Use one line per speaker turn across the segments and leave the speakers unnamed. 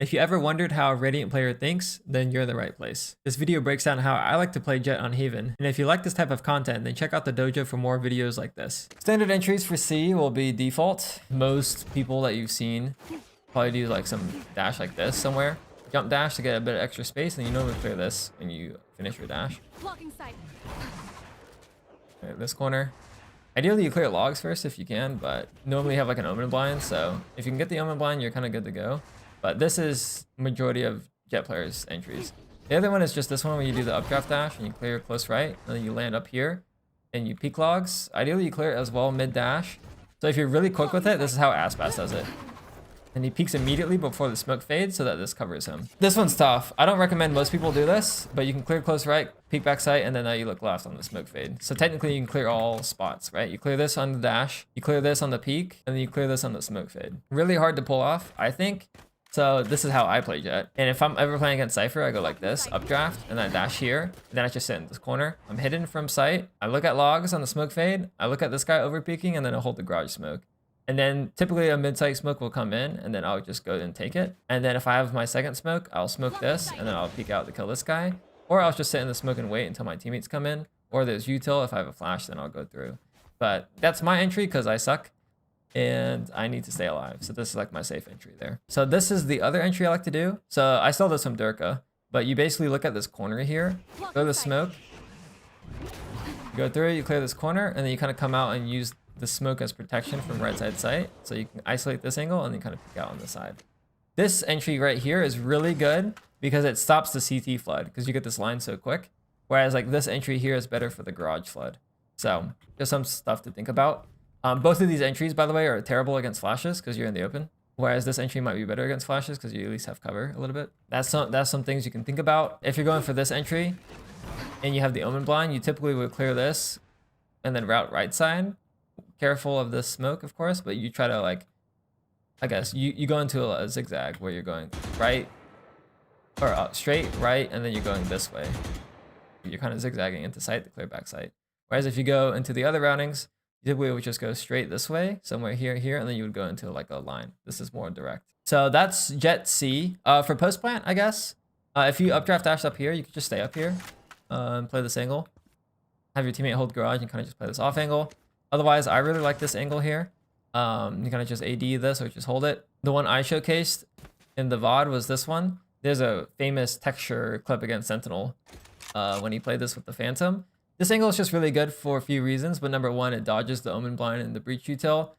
If you ever wondered how a Radiant player thinks, then you're in the right place. This video breaks down how I like to play Jett on Haven, and if you like this type of content, then check out the dojo for more videos like this. Standard entries for C will be default. Most people that you've seen probably do like some dash like this somewhere. Jump dash to get a bit of extra space, and you normally clear this when you finish your dash. Okay, this corner. Ideally, you clear logs first if you can, but normally you have like an omen blind, so if you can get the omen blind, you're kind of good to go. But this is majority of Jett players' entries. The other one is just this one where you do the updraft dash and you clear close right, and then you land up here and you peek logs. Ideally, you clear it as well mid dash. So if you're really quick with it, this is how Aspas does it. And he peeks immediately before the smoke fades so that this covers him. This one's tough. I don't recommend most people do this, but you can clear close right, peek back sight, and then now you look left on the smoke fade. So technically you can clear all spots, right? You clear this on the dash, you clear this on the peek, and then you clear this on the smoke fade. Really hard to pull off, I think. So this is how I play Jett. And if I'm ever playing against Cypher, I go like this, updraft, and then I dash here, and then I just sit in this corner. I'm hidden from sight. I look at logs on the smoke fade. I look at this guy over peeking, and then I hold the garage smoke. And then typically a mid-sight smoke will come in, and then I'll just go and take it. And then if I have my second smoke, I'll smoke this, and then I'll peek out to kill this guy. Or I'll just sit in the smoke and wait until my teammates come in. Or there's util. If I have a flash, then I'll go through. But that's my entry because I suck. And I need to stay alive. So this is like my safe entry there. So this is the other entry I like to do. So I stole this from Durka, but you basically look at this corner here, go to the smoke, you go through it, you clear this corner, and then you kind of come out and use the smoke as protection from right side sight. So you can isolate this angle and then kind of peek out on the side. This entry right here is really good because it stops the CT flood because you get this line so quick. Whereas like this entry here is better for the garage flood. So just some stuff to think about. Both of these entries, by the way, are terrible against flashes because you're in the open. Whereas this entry might be better against flashes because you at least have cover a little bit. That's some things you can think about. If you're going for this entry and you have the omen blind, you typically would clear this and then route right side. Careful of this smoke, of course, but you try to like, I guess, you go into a zigzag where you're going right or straight right, and then you're going this way. You're kind of zigzagging into sight to clear back sight. Whereas if you go into the other routings, you typically would just go straight this way, somewhere here, and then you would go into like a line. This is more direct. So that's Jett C. For post plant, I guess, if you updraft dash up here, you could just stay up here and play this angle. Have your teammate hold garage and kind of just play this off angle. Otherwise, I really like this angle here. You kind of just AD this or just hold it. The one I showcased in the VOD was this one. There's a famous texture clip against Sentinel when he played this with the Phantom. This angle is just really good for a few reasons, but number one, it dodges the omen blind and the breach util.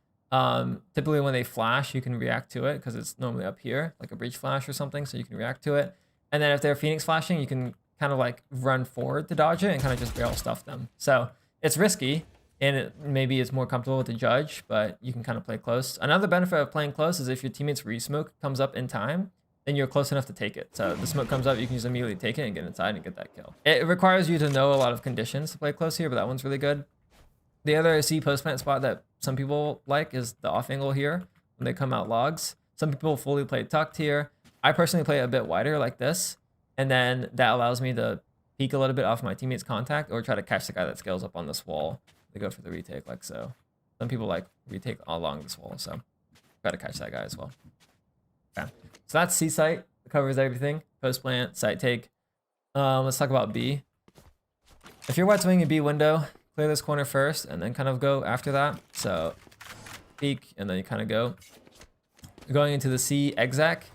Typically when they flash, you can react to it because it's normally up here, like a breach flash or something, so you can react to it. And then if they're Phoenix flashing, you can kind of like run forward to dodge it and kind of just barrel stuff them. So it's risky, and maybe it's more comfortable with the judge, but you can kind of play close. Another benefit of playing close is if your teammate's re-smoke comes up in time, then you're close enough to take it. So the smoke comes up, you can just immediately take it and get inside and get that kill. It requires you to know a lot of conditions to play close here, but that one's really good. The other C post plant spot that some people like is the off angle here when they come out logs. Some people fully play tucked here. I personally play a bit wider like this, and then that allows me to peek a little bit off my teammate's contact or try to catch the guy that scales up on this wall. They go for the retake like so. Some people like retake along this wall, so try to catch that guy as well. Okay, so that's C site. It covers everything. Post plant, site take. Let's talk about B. If you're wet swinging B window, clear this corner first and then kind of go after that. So peek and then you kind of go. Going into the C exec.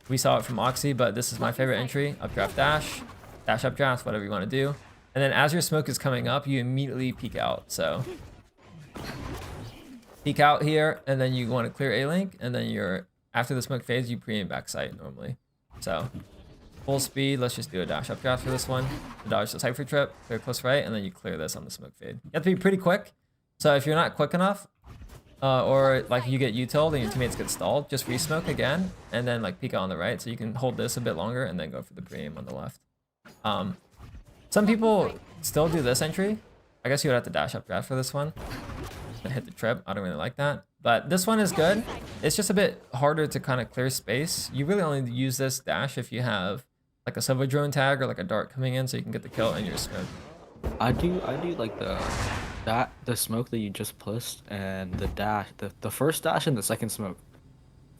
We saw it from Oxy, but this is my favorite entry. Updraft dash, dash updraft, whatever you want to do. And then as your smoke is coming up, you immediately peek out. So peek out here, and then you want to clear A-Link, and then you're after the smoke fades, you pre-aim back sight normally. So full speed, let's just do a dash updraft for this one. Dodge the Cypher trip, clear close right, and then you clear this on the smoke fade. You have to be pretty quick. So if you're not quick enough, or like you get util and your teammates get stalled, just re-smoke again, and then like peek out on the right, so you can hold this a bit longer and then go for the pre-aim on the left. Some people still do this entry. I guess you would have to dash updraft for this one and hit the trip. I don't really like that, but this one is good. It's just a bit harder to kind of clear space. You really only use this dash if you have like a Silver Drone tag or like a dart coming in, so you can get the kill and your smoke.
I do like the smoke that you just pushed and the dash, the first dash and the second smoke.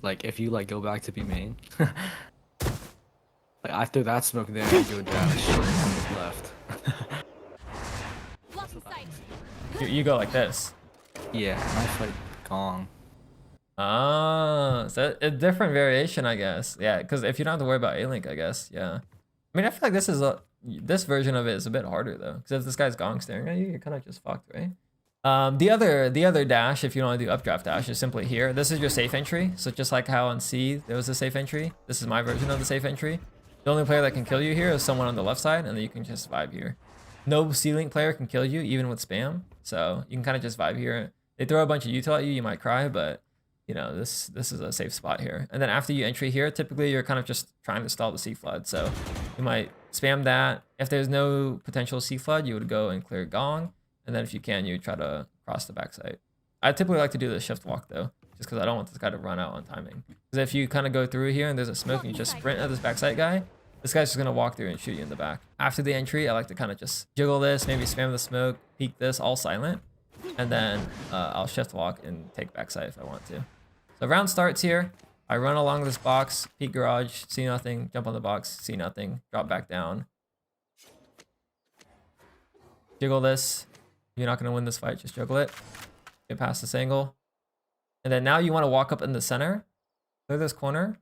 Like if you like go back to B main, Like I threw that smoke there and do a dash on the left.
Blocking sight.
You go like this.
Yeah, nice like gong.
Ah, so a different variation, I guess. Yeah, because if you don't have to worry about A-Link, I guess. Yeah. I mean, I feel like this version of it is a bit harder though, because if this guy's gong staring at you, you're kind of just fucked, right? The other dash, if you don't want to do updraft dash, is simply here. This is your safe entry. So just like how on C there was a safe entry, this is my version of the safe entry. The only player that can kill you here is someone on the left side, and then you can just vibe here. No C-Link player can kill you, even with spam. So you can kind of just vibe here. They throw a bunch of util at you, you might cry, but you know, this is a safe spot here. And then after you entry here, typically you're kind of just trying to stall the C flood. So you might spam that. If there's no potential C flood, you would go and clear gong. And then if you can, you try to cross the backside. I typically like to do the shift walk though, just because I don't want this guy to run out on timing. Because if you kind of go through here and there's a smoke and you just sprint at this backside guy, this guy's just gonna walk through and shoot you in the back. After the entry, I like to kind of just jiggle this, maybe spam the smoke, peek this, all silent. And then I'll shift walk and take backside if I want to. So round starts here. I run along this box, peek garage, see nothing, jump on the box, see nothing, drop back down. Jiggle this. You're not going to win this fight, just juggle it. Get past this angle. And then now you want to walk up in the center, clear this corner,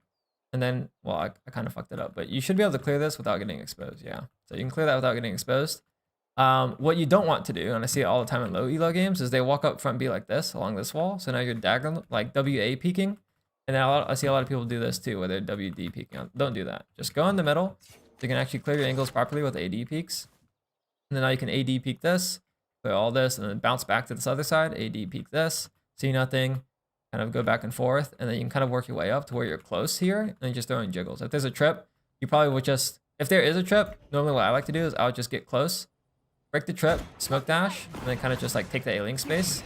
and then, well, I kind of fucked it up, but you should be able to clear this without getting exposed, yeah. So you can clear that without getting exposed. What you don't want to do, and I see it all the time in low elo games, is they walk up front B like this, along this wall. So now you're dagger, like WA peeking. And then I see a lot of people do this too, where they're WD peeking. Don't do that. Just go in the middle. So you can actually clear your angles properly with AD peeks. And then now you can AD peek this, clear all this, and then bounce back to this other side, AD peek this, see nothing, kind of go back and forth. And then you can kind of work your way up to where you're close here, and just throw in jiggles. If there's a trip, you probably would just, if there is a trip, normally what I like to do is I would just get close, break the trip, smoke dash, and then kind of just like take the A-Link space,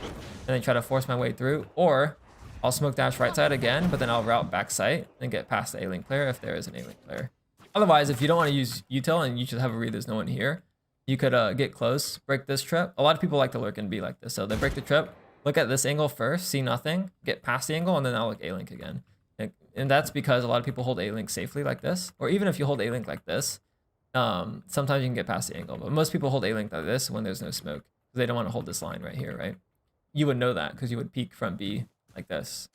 and then try to force my way through. Or I'll smoke dash right side again, but then I'll route back site and get past the A-Link player if there is an A-Link player. Otherwise, if you don't want to use util and you just have a read there's no one here, you could get close, break this trip. A lot of people like to lurk and be like this. So they break the trip, look at this angle first, see nothing, get past the angle, and then I'll look A-Link again. And that's because a lot of people hold A-Link safely like this. Or even if you hold A-Link like this, sometimes you can get past the angle. But most people hold A-Link like this when there's no smoke. They don't want to hold this line right here, right? You would know that because you would peek front B like this.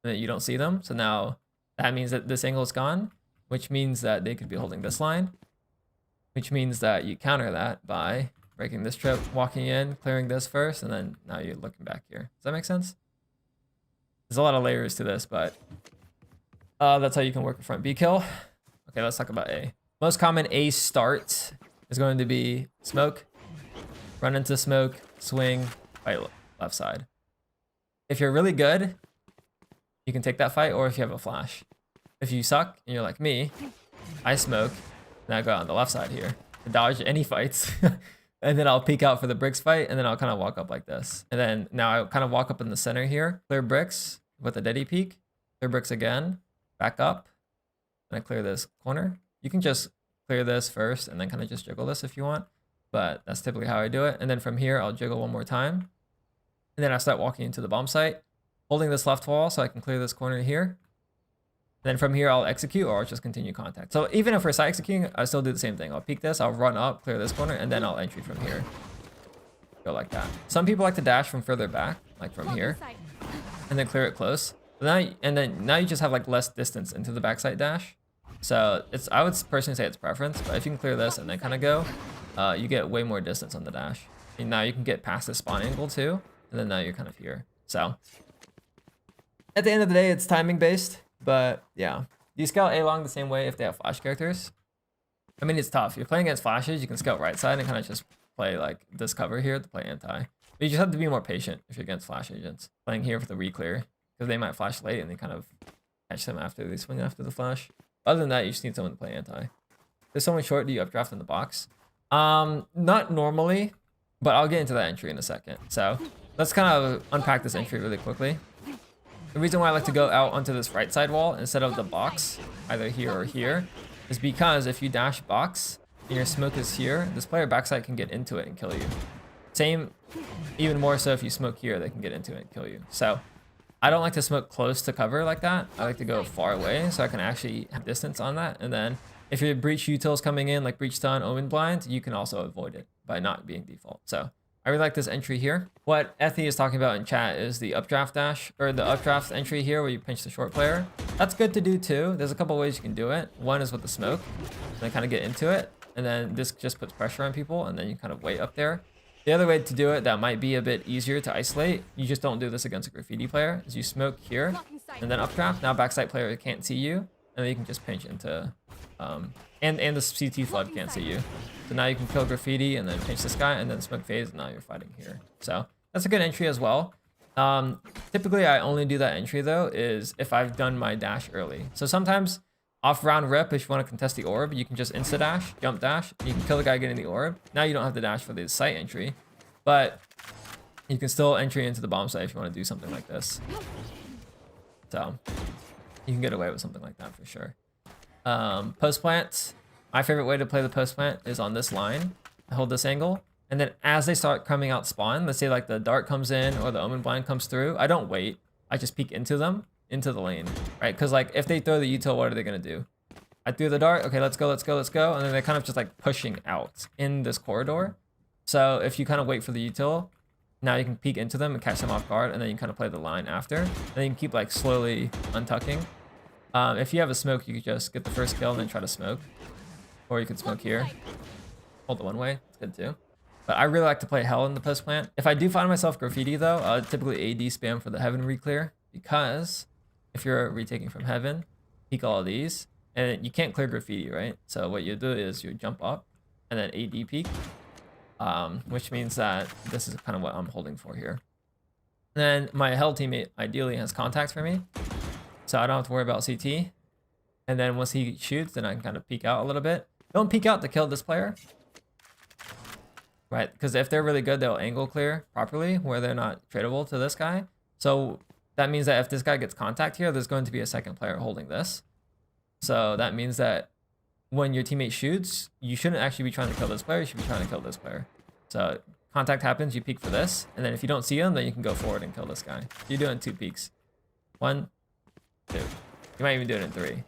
And then you don't see them. So now that means that this angle is gone, which means that they could be holding this line. Which means that you counter that by breaking this trip, walking in, clearing this first, and then now you're looking back here. Does that make sense? There's a lot of layers to this, but that's how you can work a front B kill. Okay, let's talk about A. Most common A start is going to be smoke, run into smoke, swing, fight left side. If you're really good, you can take that fight, or if you have a flash. If you suck and you're like me, I smoke, and I go on the left side here to dodge any fights. And then I'll peek out for the bricks fight, and then I'll kind of walk up like this. And then now I kind of walk up in the center here, clear bricks with a deady peek, clear bricks again, back up, and I clear this corner. You can just clear this first and then kind of just jiggle this if you want, but that's typically how I do it. And then from here, I'll jiggle one more time. And then I start walking into the bomb site, holding this left wall so I can clear this corner here. Then from here, I'll execute or I'll just continue contact. So even if we're side executing, I still do the same thing. I'll peek this, I'll run up, clear this corner, and then I'll entry from here. Go like that. Some people like to dash from further back, like from here, and then clear it close. Now you just have like less distance into the backside dash. So I would personally say it's preference, but if you can clear this and then kind of go, you get way more distance on the dash. And now you can get past the spawn angle too, and then now you're kind of here. So at the end of the day, it's timing based. But yeah, you scout A long the same way if they have flash characters. I mean, it's tough. You're playing against flashes, you can scout right side and kind of just play like this cover here to play anti. But you just have to be more patient if you're against flash agents. Playing here for the re-clear, because they might flash late and they kind of catch them after they swing after the flash. Other than that, you just need someone to play anti. If someone short, do you updraft in the box? Not normally, but I'll get into that entry in a second. So let's kind of unpack this entry really quickly. The reason why I like to go out onto this right side wall instead of the box, either here or here, is because if you dash box and your smoke is here, this player backside can get into it and kill you. Same, even more so if you smoke here, they can get into it and kill you. So I don't like to smoke close to cover like that. I like to go far away so I can actually have distance on that. And then if your breach util is coming in like breach stun, omen blind, you can also avoid it by not being default. So I really like this entry here. What Ethy is talking about in chat is the updraft dash, or the updraft entry here where you pinch the short player. That's good to do too. There's a couple ways you can do it. One is with the smoke, and then kind of get into it. And then this just puts pressure on people, and then you kind of wait up there. The other way to do it that might be a bit easier to isolate, you just don't do this against a graffiti player, is you smoke here, and then updraft. Now backside player can't see you, and then you can just pinch into, and the CT flood can't see you. So now you can kill graffiti and then pinch this guy and then smoke phase, and now you're fighting here. So that's a good entry as well. Typically I only do that entry though is if I've done my dash early. So sometimes off round rip, if you want to contest the orb, you can just insta dash, jump dash, you can kill the guy getting the orb. Now you don't have to dash for the site entry, but you can still entry into the bomb site if you want to do something like this. So you can get away with something like that for sure. Post plant. My favorite way to play the post plant is on this line. I hold this angle, and then as they start coming out spawn, let's say like the dart comes in or the omen blind comes through, I don't wait. I just peek into them, into the lane, right? Because like if they throw the util, what are they gonna do? I threw the dart. Okay, let's go, let's go, let's go, and then they're kind of just like pushing out in this corridor. So if you kind of wait for the util, now you can peek into them and catch them off guard, and then you kind of play the line after. And then you can keep like slowly untucking. If you have a smoke, you could just get the first kill and then try to smoke. Or you could smoke here. Hold the one way. It's good too. But I really like to play hell in the post plant. If I do find myself graffiti though, I'll typically AD spam for the heaven reclear, because if you're retaking from heaven, peek all of these, and you can't clear graffiti, right? So what you do is you jump up and then AD peek, which means that this is kind of what I'm holding for here. And then my hell teammate ideally has contacts for me, so I don't have to worry about CT. And then once he shoots, then I can kind of peek out a little bit. Don't peek out to kill this player, right? Because if they're really good, they'll angle clear properly where they're not tradable to this guy. So that means that if this guy gets contact here, there's going to be a second player holding this. So that means that when your teammate shoots, you shouldn't actually be trying to kill this player. You should be trying to kill this player. So contact happens, you peek for this. And then if you don't see him, then you can go forward and kill this guy. You're doing 2 peeks. 1, 2. You might even do it in 3.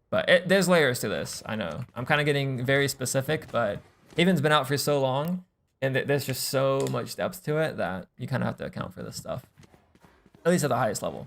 But there's layers to this, I know. I'm kind of getting very specific, but Haven's been out for so long, and there's just so much depth to it that you kind of have to account for this stuff. At least at the highest level.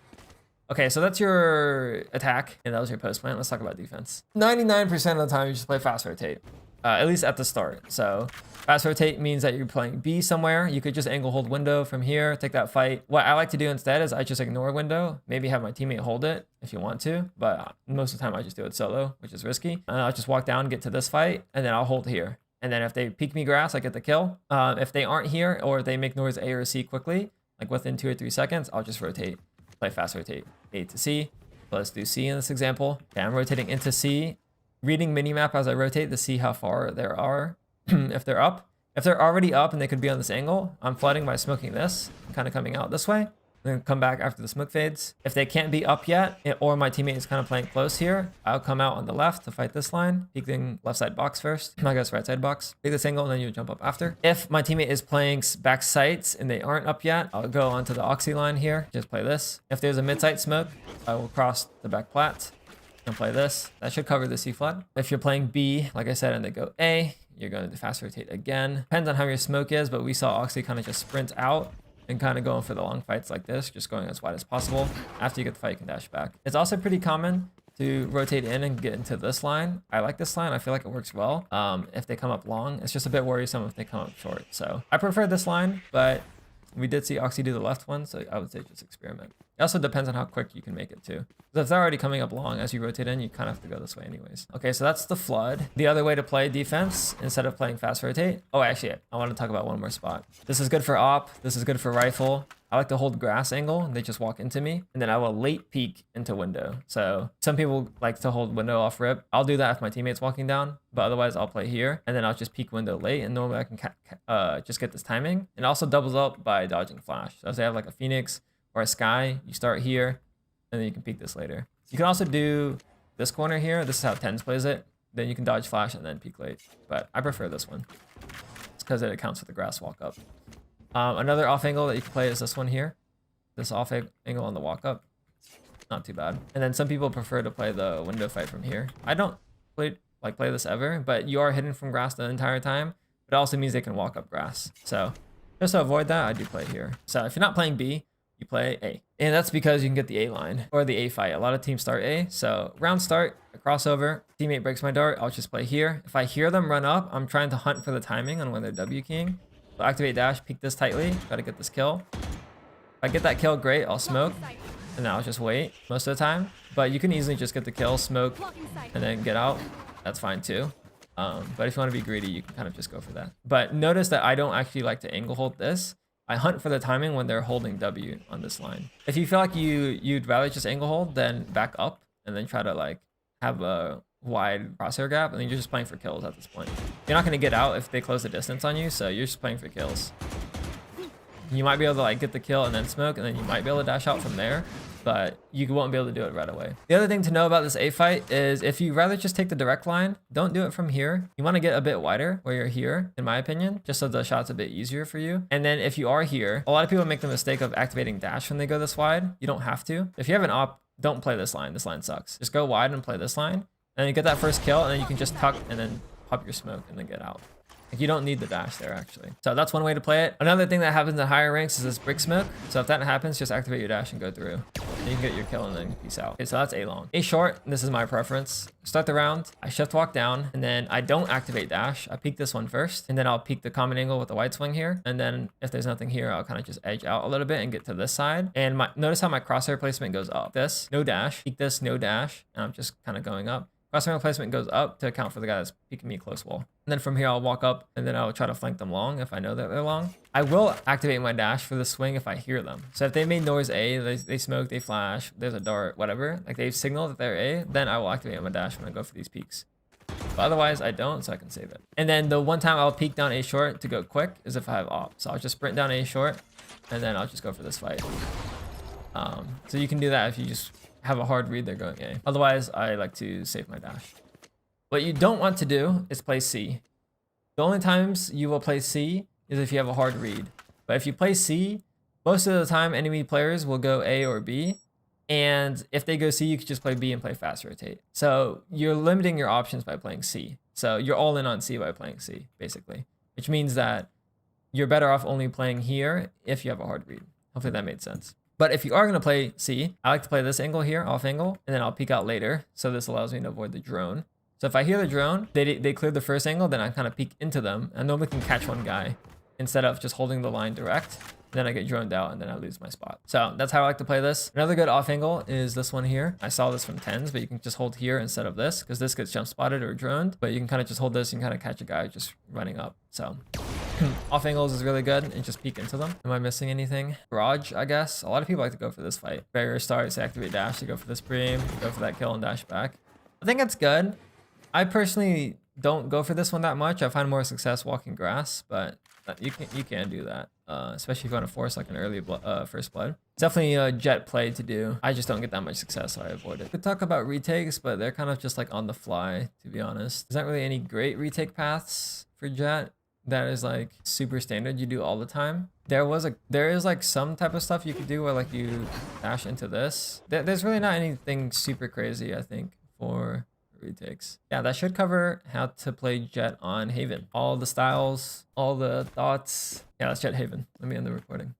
Okay, so that's your attack, and that was your post plant. Let's talk about defense. 99% of the time, you just play fast rotate, at least at the start. So fast rotate means that you're playing B somewhere. You could just angle hold window from here, take that fight. What I like to do instead is I just ignore window, maybe have my teammate hold it if you want to, but most of the time I just do it solo, which is risky. And I'll just walk down, get to this fight, and then I'll hold here. And then if they peek me grass, I get the kill. If they aren't here, or if they make noise A or C quickly, like within 2 or 3 seconds, I'll just rotate, play fast rotate, A to C. Let's do C in this example. Okay, I'm rotating into C, reading minimap as I rotate to see how far there are. If they're up, if they're already up and they could be on this angle, I'm flooding by smoking this, kind of coming out this way, then come back after the smoke fades. If they can't be up yet, or my teammate is kind of playing close here, I'll come out on the left to fight this line, peeking left side box first, I guess right side box, take this angle, and then you jump up after. If my teammate is playing back sights and they aren't up yet, I'll go onto the oxy line here, just play this. If there's a mid sight smoke, I will cross the back plat and play this. That should cover the C flood. If you're playing B, like I said, and they go A, you're going to fast rotate again. Depends on how your smoke is, but we saw Oxy kind of just sprint out and kind of going for the long fights like this, just going as wide as possible. After you get the fight, you can dash back. It's also pretty common to rotate in and get into this line. I like this line. I feel like it works well. If they come up long, it's just a bit worrisome if they come up short. So I prefer this line, but we did see Oxy do the left one, so I would say just experiment. It also depends on how quick you can make it too. Because if they're already coming up long, as you rotate in, you kind of have to go this way anyways. Okay, so that's the flood. The other way to play defense, instead of playing fast rotate. Oh, actually, I want to talk about one more spot. This is good for op. This is good for rifle. I like to hold grass angle, and they just walk into me, and then I will late peek into window. So some people like to hold window off rip. I'll do that if my teammate's walking down, but otherwise I'll play here, and then I'll just peek window late, and normally I can just get this timing. It also doubles up by dodging flash. So if they have like a Phoenix or a Sky, you start here, and then you can peek this later. You can also do this corner here. This is how Tens plays it. Then you can dodge flash and then peek late, but I prefer this one. It's because it accounts for the grass walk up. Another off angle that you can play is this one here. This off angle on the walk up. Not too bad. And then some people prefer to play the window fight from here. play this ever, but you are hidden from grass the entire time. But it also means they can walk up grass. So just to avoid that, I do play here. So if you're not playing B, you play A. And that's because you can get the A line or the A fight. A lot of teams start A. So round start, a crossover, teammate breaks my dart, I'll just play here. If I hear them run up, I'm trying to hunt for the timing on when they're W keying. So activate dash, peek this tightly, try to get this kill. If I get that kill, great, I'll smoke. And then I'll just wait most of the time. But you can easily just get the kill, smoke, and then get out. That's fine too. But if you want to be greedy, you can kind of just go for that. But notice that I don't actually like to angle hold this. I hunt for the timing when they're holding W on this line. If you feel like you'd rather just angle hold, then back up and then try to like have a wide crosshair gap, and then you're just playing for kills at this point. You're not going to get out if they close the distance on you, so you're just playing for kills. You might be able to like get the kill and then smoke, and then you might be able to dash out from there, but you won't be able to do it right away. The other thing to know about this A fight is if you rather just take the direct line, don't do it from here. You want to get a bit wider where you're here, in my opinion, just so the shot's a bit easier for you. And then if you are here, a lot of people make the mistake of activating dash when they go this wide. You don't have to. If you have an op, don't play this line. This line sucks. Just go wide and play this line. And you get that first kill, and then you can just tuck and then pop your smoke and then get out. Like, you don't need the dash there, actually. So that's one way to play it. Another thing that happens in higher ranks is this brick smoke. So if that happens, just activate your dash and go through. And you can get your kill and then peace out. Okay, so that's A long. A short, this is my preference. Start the round, I shift walk down, and then I don't activate dash. I peek this one first, and then I'll peek the common angle with the white swing here. And then if there's nothing here, I'll kind of just edge out a little bit and get to this side. And notice how my crosshair placement goes up. This, no dash, peek this, no dash, and I'm just kind of going up. Crosshair placement goes up to account for the guy that's peeking me close wall. And then from here, I'll walk up, and then I'll try to flank them long if I know that they're long. I will activate my dash for the swing if I hear them. So if they made noise A, they smoke, they flash, there's a dart, whatever, like they've signaled that they're A, then I will activate my dash when I go for these peaks. But otherwise, I don't, so I can save it. And then the one time I'll peek down A short to go quick is if I have op. So I'll just sprint down A short, and then I'll just go for this fight. So you can do that if you just have a hard read, they're going A. Otherwise, I like to save my dash. What you don't want to do is play C. The only times you will play C is if you have a hard read. But if you play C, most of the time enemy players will go A or B. And if they go C, you can just play B and play fast rotate. So you're limiting your options by playing C. So you're all in on C by playing C, basically. Which means that you're better off only playing here if you have a hard read. Hopefully that made sense. But if you are going to play C, I like to play this angle here, off angle, and then I'll peek out later. So this allows me to avoid the drone. So if I hear the drone, they cleared the first angle, then I kind of peek into them. And normally can catch one guy instead of just holding the line direct. Then I get droned out and then I lose my spot. So that's how I like to play this. Another good off angle is this one here. I saw this from 10s, but you can just hold here instead of this because this gets jump spotted or droned. But you can kind of just hold this and kind of catch a guy just running up. So off angles is really good and just peek into them. Am I missing anything? Garage, I guess. A lot of people like to go for this fight. Barrier starts, activate dash, you go for this preem, go for that kill and dash back. I think it's good. I personally don't go for this one that much. I find more success walking grass, but you can do that, especially if you want to force like an early first blood. It's definitely a Jett play to do. I just don't get that much success, so I avoid it. Could talk about retakes, but they're kind of just like on the fly, to be honest. There's not really any great retake paths for Jett that is like super standard you do all the time. There is like some type of stuff you could do where like you dash into this. There's really not anything super crazy, I think, for retakes. Yeah, that should cover how to play Jett on Haven. All the styles, all the thoughts. Yeah, that's Jett Haven. Let me end the recording.